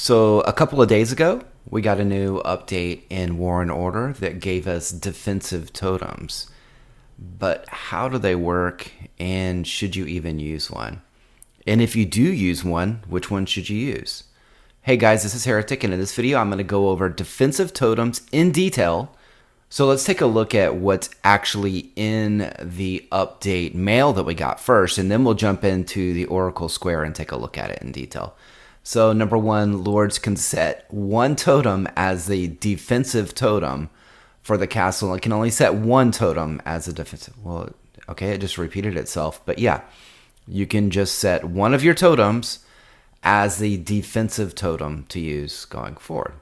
So a couple of days ago, we got a new update in War and Order that gave us defensive totems. But how do they work, and should you even use one? And if you do use one, which one should you use? Hey guys, this is Heretic, and in this video I'm going to go over defensive totems in detail. So let's take a look at what's actually in the update mail that we got first, and then we'll jump into the Oracle Square and take a look at it in detail. So number one, Lords can set one totem as the defensive totem for the castle. It can only set one totem as a defensive. Well, okay, it just repeated itself. But yeah, you can just set one of your totems as the defensive totem to use going forward.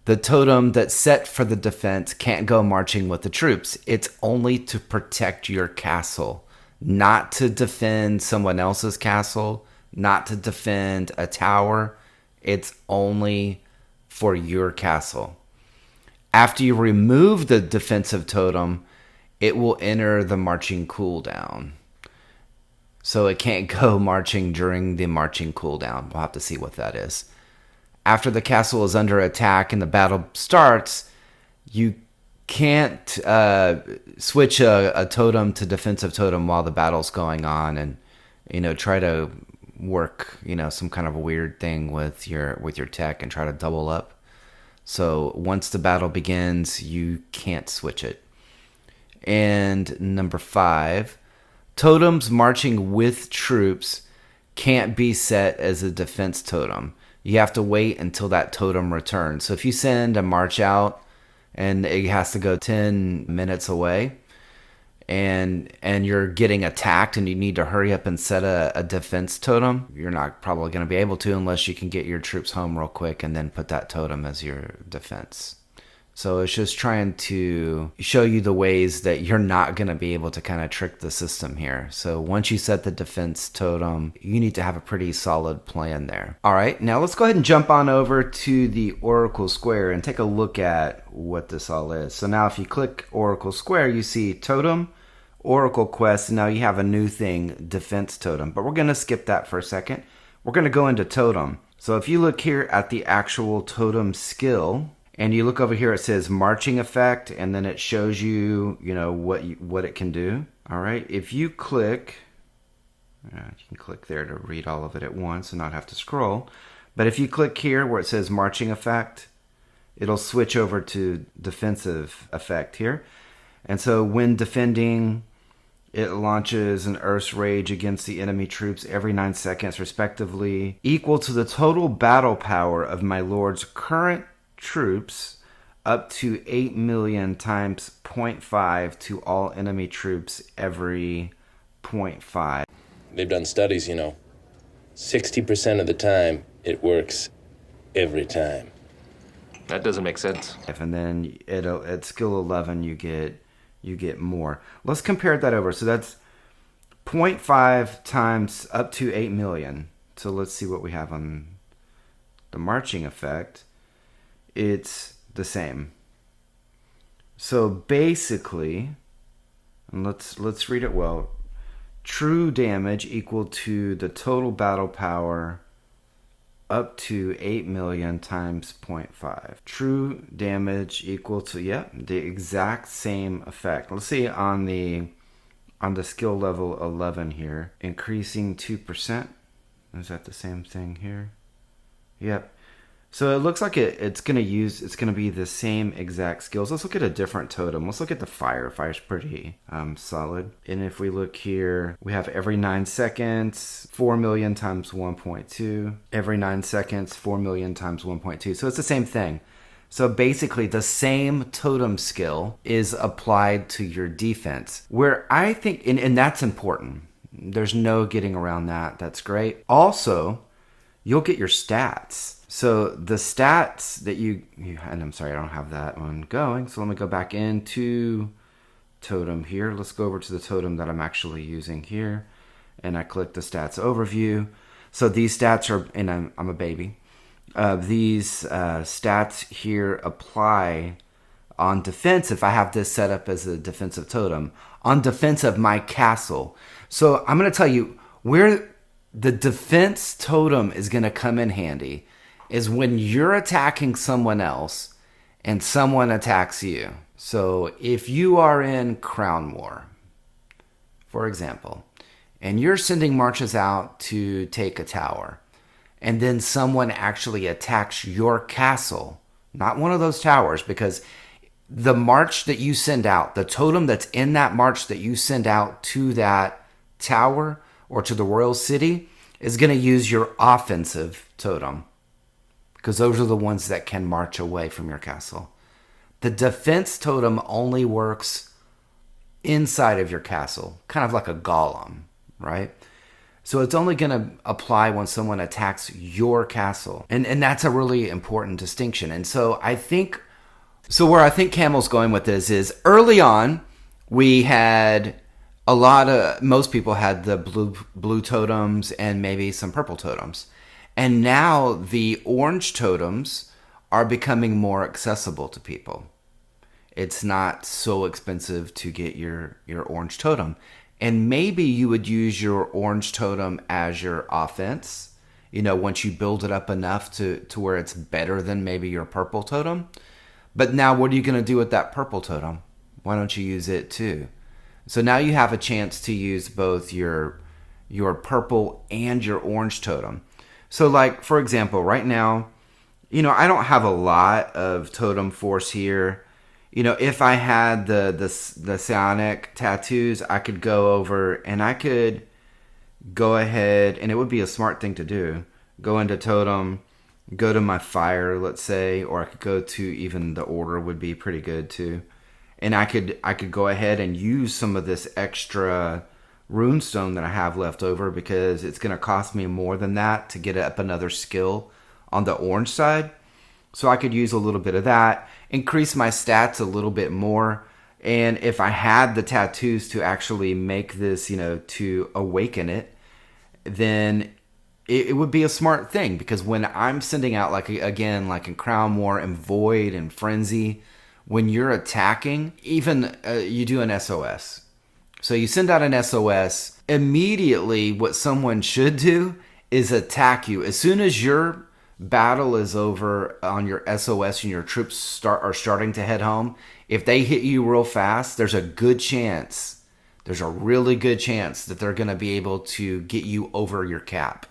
The totem that's set for the defense can't go marching with the troops. It's only to protect your castle, not to defend someone else's castle, not to defend a tower. It's only for your castle. After you remove the defensive totem, it will enter the marching cooldown. So it can't go marching during the marching cooldown. We'll have to see what that is. After the castle is under attack and the battle starts, you can't switch a totem to defensive totem while the battle's going on and, try to work, some kind of a weird thing with your tech and try to double up. So once the battle begins, you can't switch it. And number 5, totems marching with troops can't be set as a defense totem. You have to wait until that totem returns. So if you send a march out and it has to go 10 minutes away and you're getting attacked and you need to hurry up and set a defense totem, you're not probably going to be able to unless you can get your troops home real quick and then put that totem as your defense. So it's just trying to show you the ways that you're not going to be able to kind of trick the system here. So once you set the defense totem, you need to have a pretty solid plan there. All right, now let's go ahead and jump on over to the Oracle Square and take a look at what this all is. So now if you click Oracle Square, you see Totem, Oracle Quest, and now you have a new thing, Defense Totem. But we're going to skip that for a second. We're going to go into Totem. So if you look here at the actual Totem skill, and you look over here, it says marching effect, and then it shows you, what it can do. All right, if you click, you can click there to read all of it at once and not have to scroll. But if you click here where it says marching effect, it'll switch over to defensive effect here. And so when defending, it launches an Earth's Rage against the enemy troops every 9 seconds, respectively, equal to the total battle power of my lord's current troops, up to 8 million times 0.5 to all enemy troops every 0.5. They've done studies, 60% of the time it works every time. That doesn't make sense. And then at skill 11 you get more. Let's compare that over. So that's 0.5 times up to 8 million. So let's see what we have on the marching effect. It's the same. So basically, and let's read it well. True damage equal to the total battle power up to 8 million times 0.5. True damage equal to, the exact same effect. Let's see on the skill level 11 here, increasing 2%. Is that the same thing here? Yep. So it looks like it's going to be the same exact skills. Let's look at a different totem. Let's look at the fire. Fire's pretty solid. And if we look here, we have every 9 seconds, 4 million times 1.2. Every 9 seconds, 4 million times 1.2. So it's the same thing. So basically the same totem skill is applied to your defense. Where I think, and that's important. There's no getting around that. That's great. Also, you'll get your stats. So the stats that and I'm sorry, I don't have that one going. So let me go back into Totem here. Let's go over to the totem that I'm actually using here. And I click the stats overview. So these stats are, and I'm a baby. These stats here apply on defense if I have this set up as a defensive totem. On defense of my castle. So I'm going to tell you where the defense totem is going to come in handy is when you're attacking someone else and someone attacks you. So if you are in Crown War, for example, and you're sending marches out to take a tower, and then someone actually attacks your castle, not one of those towers, because the march that you send out, the totem that's in that march that you send out to that tower or to the royal city, is going to use your offensive totem, because those are the ones that can march away from your castle. The defense totem only works inside of your castle, kind of like a golem, right? So it's only going to apply when someone attacks your castle. And that's a really important distinction. And so where I think Camel's going with this is early on, we had most people had the blue totems and maybe some purple totems. And now the orange totems are becoming more accessible to people. It's not so expensive to get your orange totem. And maybe you would use your orange totem as your offense, once you build it up enough to where it's better than maybe your purple totem. But now what are you going to do with that purple totem? Why don't you use it too? So now you have a chance to use both your purple and your orange totem. So like, for example, right now, I don't have a lot of totem force here. If I had the psionic tattoos, I could go over and I could go ahead, and it would be a smart thing to do. Go into totem, go to my fire, let's say, or I could go to even the order would be pretty good too. And I could go ahead and use some of this extra runestone that I have left over, because it's going to cost me more than that to get up another skill on the orange side. So I could use a little bit of that, increase my stats a little bit more. And if I had the tattoos to actually make this, to awaken it, then it would be a smart thing. Because when I'm sending out, like in Crown War and Void and Frenzy, when you're attacking, even you do an SOS. So you send out an SOS, immediately what someone should do is attack you. As soon as your battle is over on your SOS and your troops are starting to head home, if they hit you real fast, there's a really good chance that they're going to be able to get you over your cap.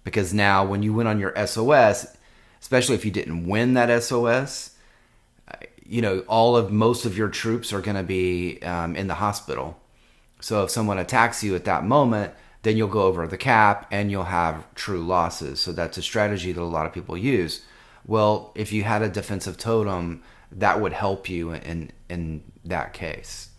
Because now when you went on your SOS, especially if you didn't win that SOS, most of your troops are going to be in the hospital. So if someone attacks you at that moment, then you'll go over the cap and you'll have true losses. So that's a strategy that a lot of people use. Well, if you had a defensive totem, that would help you in that case.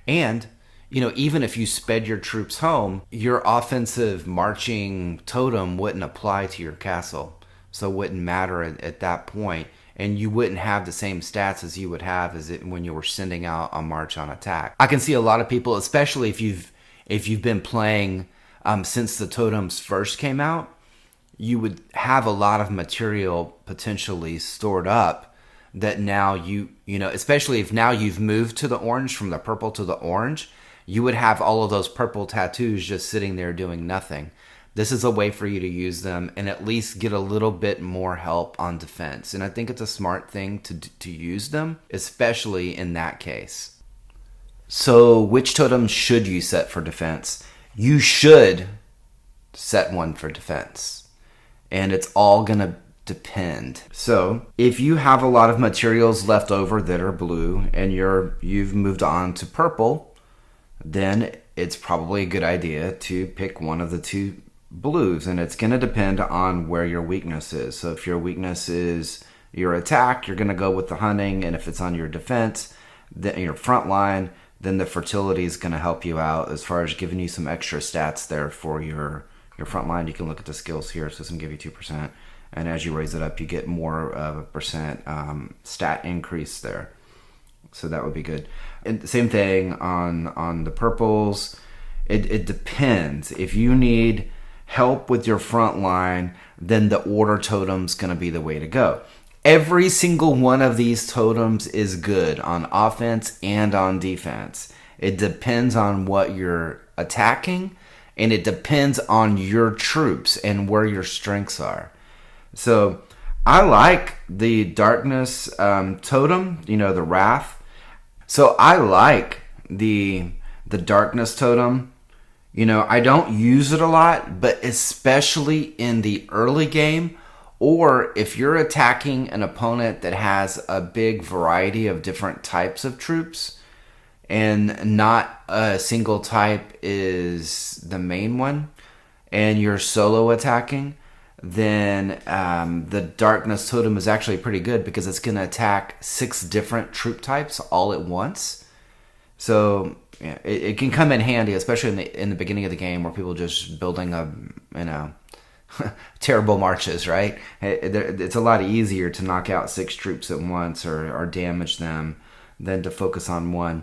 And, even if you sped your troops home, your offensive marching totem wouldn't apply to your castle. So it wouldn't matter at that point. And you wouldn't have the same stats as you would have when you were sending out a march on attack. I can see a lot of people, especially if you've been playing since the totems first came out, you would have a lot of material potentially stored up that now especially if now you've moved to the orange from the purple to the orange, you would have all of those purple tattoos just sitting there doing nothing. This is a way for you to use them and at least get a little bit more help on defense. And I think it's a smart thing to use them, especially in that case. So which totem should you set for defense? You should set one for defense. And it's all going to depend. So if you have a lot of materials left over that are blue and you've moved on to purple, then it's probably a good idea to pick one of the two blues, and it's going to depend on where your weakness is. So if your weakness is your attack, you're going to go with the hunting, and if it's on your defense, then your front line, then the fertility is going to help you out as far as giving you some extra stats there for your front line. You can look at the skills here, so it's going to give you 2%, and as you raise it up, you get more of a percent stat increase there. So that would be good. And the same thing on the purples. It depends. If you need help with your front line, then the order totem's going to be the way to go. Every single one of these totems is good on offense and on defense. It depends on what you're attacking, and it depends on your troops and where your strengths are. So I like the darkness totem, the wrath. So I like the darkness totem. I don't use it a lot, but especially in the early game, or if you're attacking an opponent that has a big variety of different types of troops, and not a single type is the main one, and you're solo attacking, then the darkness totem is actually pretty good because it's going to attack 6 different troop types all at once. So yeah, it can come in handy, especially in the beginning of the game where people are just building terrible marches, right? It's a lot easier to knock out 6 troops at once or damage them than to focus on one.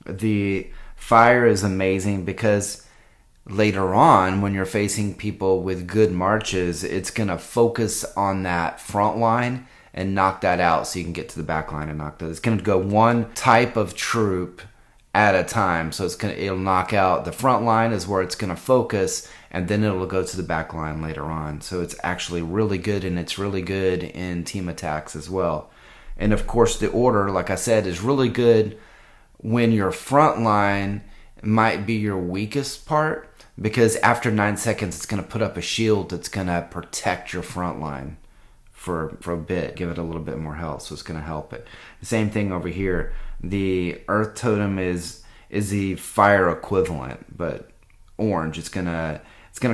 The fire is amazing because later on, when you're facing people with good marches, it's going to focus on that front line and knock that out so you can get to the back line and knock that. It's going to go one type of troop at a time. So it'll knock out the front line is where it's going to focus, and then it'll go to the back line later on. So it's actually really good, and it's really good in team attacks as well. And of course, the order, like I said, is really good when your front line might be your weakest part, because after 9 seconds, it's going to put up a shield that's going to protect your front line for a bit, give it a little bit more health, so it's going to help it. The same thing over here. The earth totem is the fire equivalent, but orange. It's gonna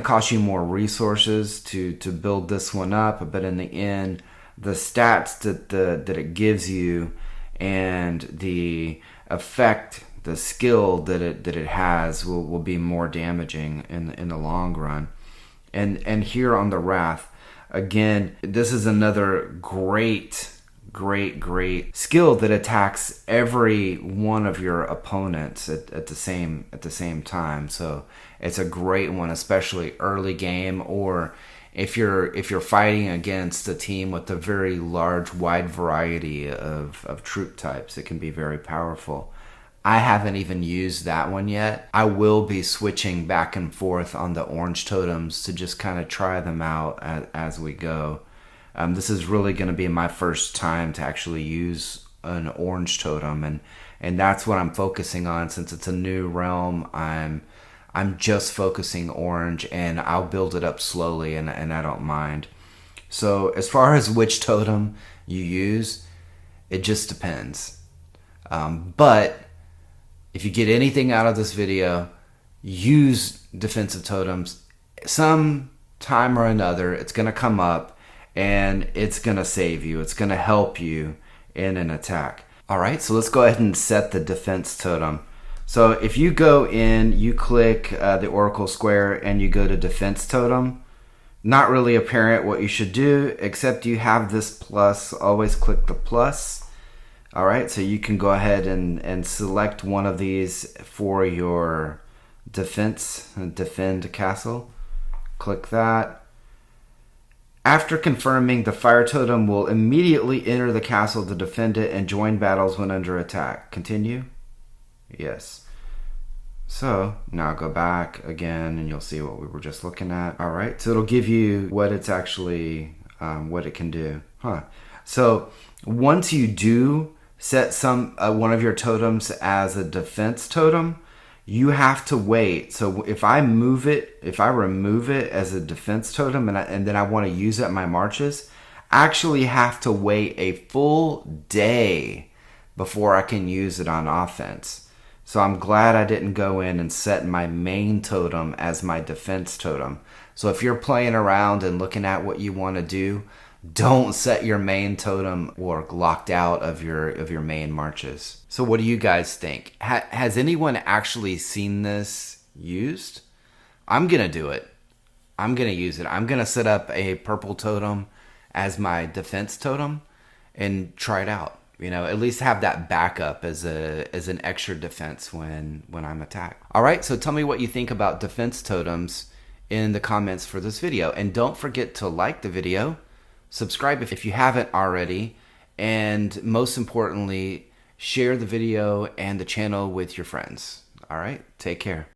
cost you more resources to build this one up, but in the end, the stats that it gives you and the effect, the skill that it has will be more damaging in the long run. And here on the Wrath, again, this is another great skill that attacks every one of your opponents at the same time. So it's a great one, especially early game, or if you're fighting against a team with a very large, wide variety of troop types. It can be very powerful. I haven't even used that one yet. I will be switching back and forth on the orange totems to just kind of try them out as we go. This is really going to be my first time to actually use an orange totem, and that's what I'm focusing on. Since it's a new realm, I'm just focusing orange, and I'll build it up slowly, and I don't mind. So as far as which totem you use, it just depends. But if you get anything out of this video, use defensive totems. Some time or another, it's going to come up, and it's going to save you. It's going to help you in an attack. All right, so let's go ahead and set the defense totem. So if you go in, you click the Oracle Square, and you go to defense totem. Not really apparent what you should do, except you have this plus. Always click the plus. All right, so you can go ahead and select one of these for your defend castle. Click that. After confirming, the fire totem will immediately enter the castle to defend it and join battles when under attack. Continue? Yes. So now go back again and you'll see what we were just looking at. All right, so it'll give you what it's actually, what it can do. So once you do set one of your totems as a defense totem, you have to wait. So if I remove it as a defense totem and then I want to use it in my marches, I actually have to wait a full day before I can use it on offense. So I'm glad I didn't go in and set my main totem as my defense totem. So if you're playing around and looking at what you want to do, don't set your main totem or locked out of your main marches. So what do you guys think? Has anyone actually seen this used? I'm going to do it. I'm going to use it. I'm going to set up a purple totem as my defense totem and try it out. At least have that backup as an extra defense when I'm attacked. All right, so tell me what you think about defense totems in the comments for this video. And don't forget to like the video, subscribe if you haven't already, and most importantly, share the video and the channel with your friends. All right, take care.